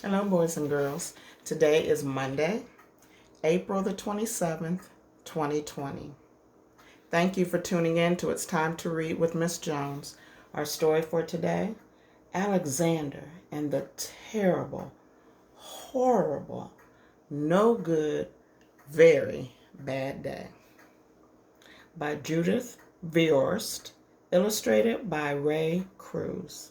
Hello, boys and girls. Today is Monday, April the 27th, 2020. Thank you for tuning in to It's Time to Read with Miss Jones. Our story for today, Alexander and the Terrible, Horrible, No Good, Very Bad Day by Judith Viorst, illustrated by Ray Cruz.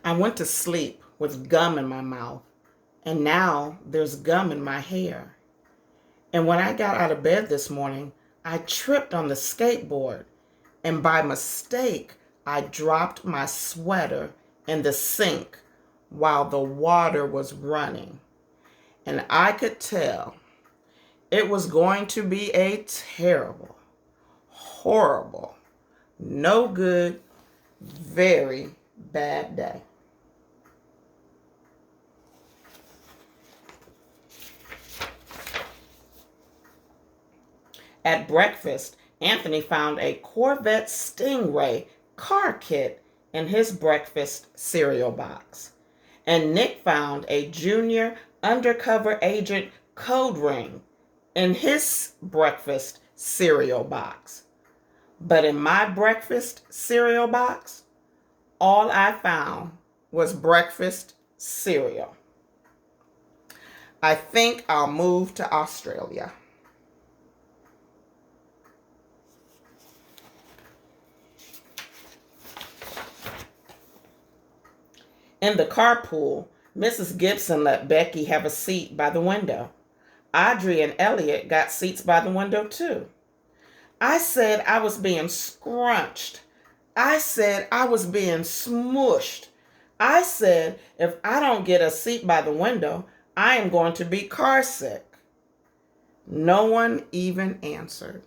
I went to sleep with gum in my mouth, and now there's gum in my hair. And when I got out of bed this morning, I tripped on the skateboard, and by mistake, I dropped my sweater in the sink while the water was running. And I could tell it was going to be a terrible, horrible, no good, very bad day. At breakfast, Anthony found a Corvette Stingray car kit in his breakfast cereal box. And Nick found a junior undercover agent code ring in his breakfast cereal box. But in my breakfast cereal box, all I found was breakfast cereal. I think I'll move to Australia. In the carpool, Mrs. Gibson let Becky have a seat by the window. Audrey and Elliot got seats by the window too. I said I was being scrunched. I said I was being smushed. I said if I don't get a seat by the window, I am going to be car sick. No one even answered.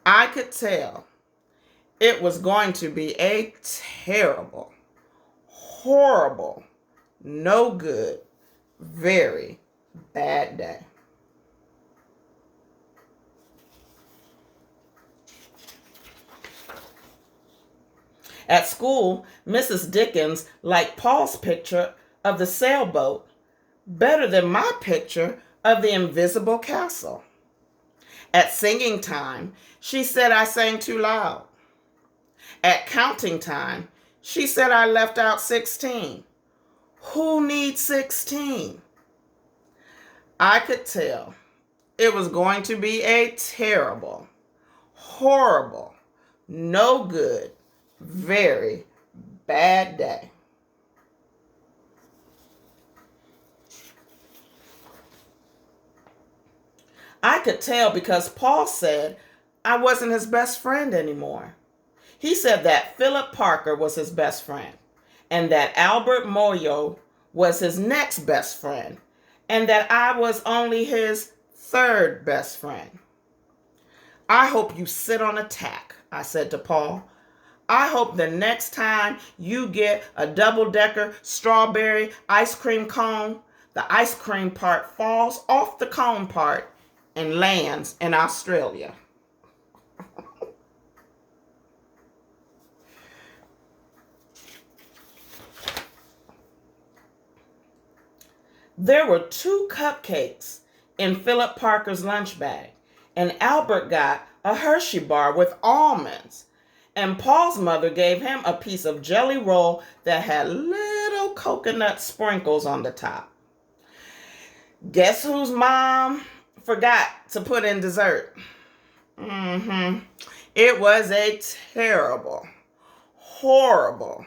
I could tell it was going to be a terrible, horrible, no good, very bad day. At school, Mrs. Dickens liked Paul's picture of the sailboat better than my picture of the invisible castle. At singing time, she said I sang too loud. At counting time, she said I left out 16. Who needs 16? I could tell it was going to be a terrible, horrible, no good, very bad day. I could tell because Paul said I wasn't his best friend anymore. He said that Philip Parker was his best friend, and that Albert Moyo was his next best friend, and that I was only his third best friend. I hope you sit on a tack, I said to Paul. I hope the next time you get a double-decker strawberry ice cream cone, the ice cream part falls off the cone part and lands in Australia. There were 2 cupcakes in Philip Parker's lunch bag, and Albert got a Hershey bar with almonds. And Paul's mother gave him a piece of jelly roll that had little coconut sprinkles on the top. Guess whose mom forgot to put in dessert? It was a terrible, horrible,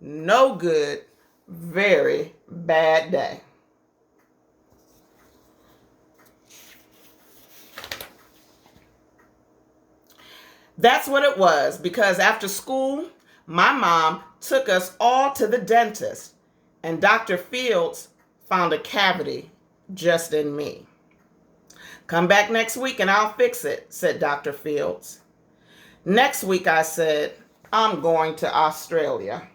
no good, very bad day. That's what it was, because after school, my mom took us all to the dentist, and Dr. Fields found a cavity just in me. Come back next week and I'll fix it, said Dr. Fields. Next week, I said, I'm going to Australia.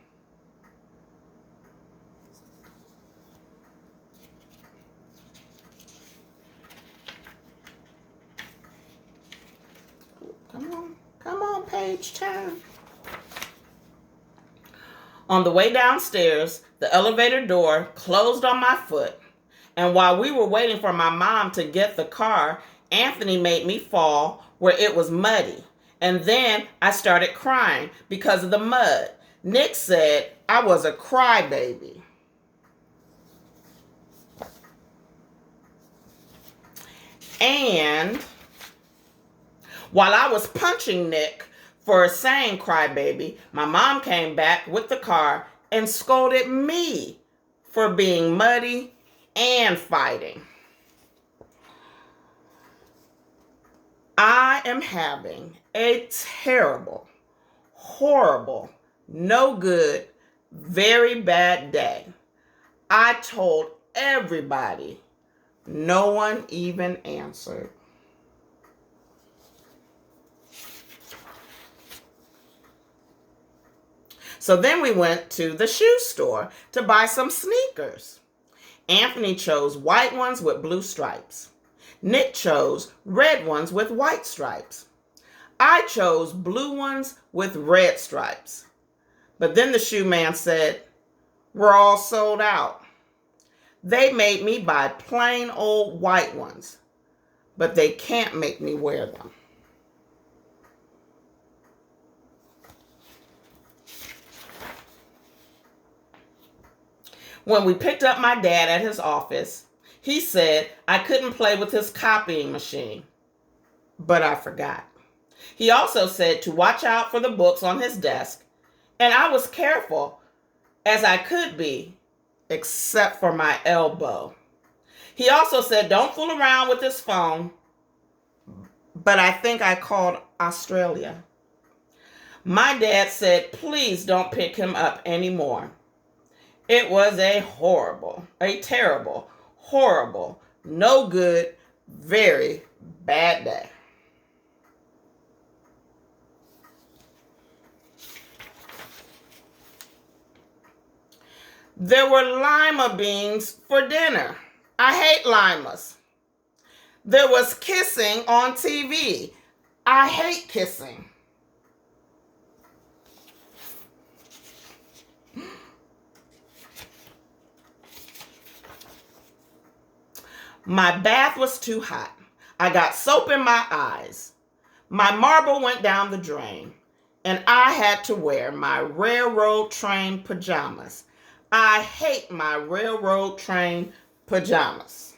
Come on, page turn. On the way downstairs, the elevator door closed on my foot. And while we were waiting for my mom to get the car, Anthony made me fall where it was muddy. And then I started crying because of the mud. Nick said I was a crybaby. And while I was punching Nick for saying crybaby, my mom came back with the car and scolded me for being muddy and fighting. I am having a terrible, horrible, no good, very bad day. I told everybody. No one even answered. So then we went to the shoe store to buy some sneakers. Anthony chose white ones with blue stripes. Nick chose red ones with white stripes. I chose blue ones with red stripes. But then the shoe man said, "We're all sold out." They made me buy plain old white ones, but they can't make me wear them. When we picked up my dad at his office, he said I couldn't play with his copying machine, but I forgot. He also said to watch out for the books on his desk, and I was careful as I could be, except for my elbow. He also said don't fool around with his phone, but I think I called Australia. My dad said please don't pick him up anymore. It was a terrible, horrible, no good, very bad day. There were lima beans for dinner. I hate limas. There was kissing on TV. I hate kissing. My bath was too hot. I got soap in my eyes. My marble went down the drain, and I had to wear my railroad train pajamas. I hate my railroad train pajamas.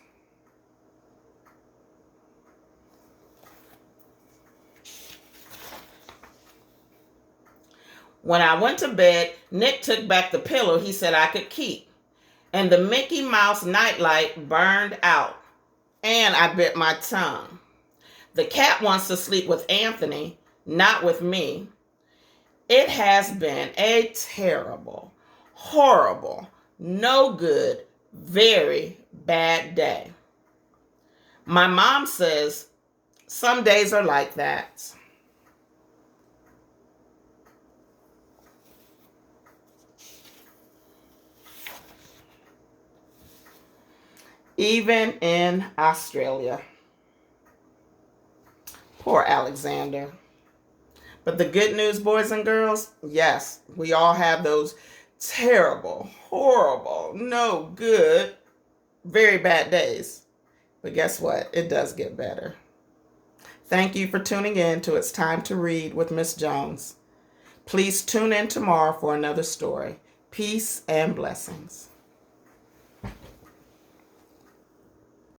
When I went to bed, Nick took back the pillow he said I could keep, and the Mickey Mouse nightlight burned out, and I bit my tongue. The cat wants to sleep with Anthony, not with me. It has been a terrible, horrible, no good, very bad day. My mom says some days are like that. Even in Australia. Poor Alexander. But the good news, boys and girls, yes, we all have those terrible, horrible, no good, very bad days. But guess what? It does get better. Thank you for tuning in to It's Time to Read with Miss Jones. Please tune in tomorrow for another story. Peace and blessings.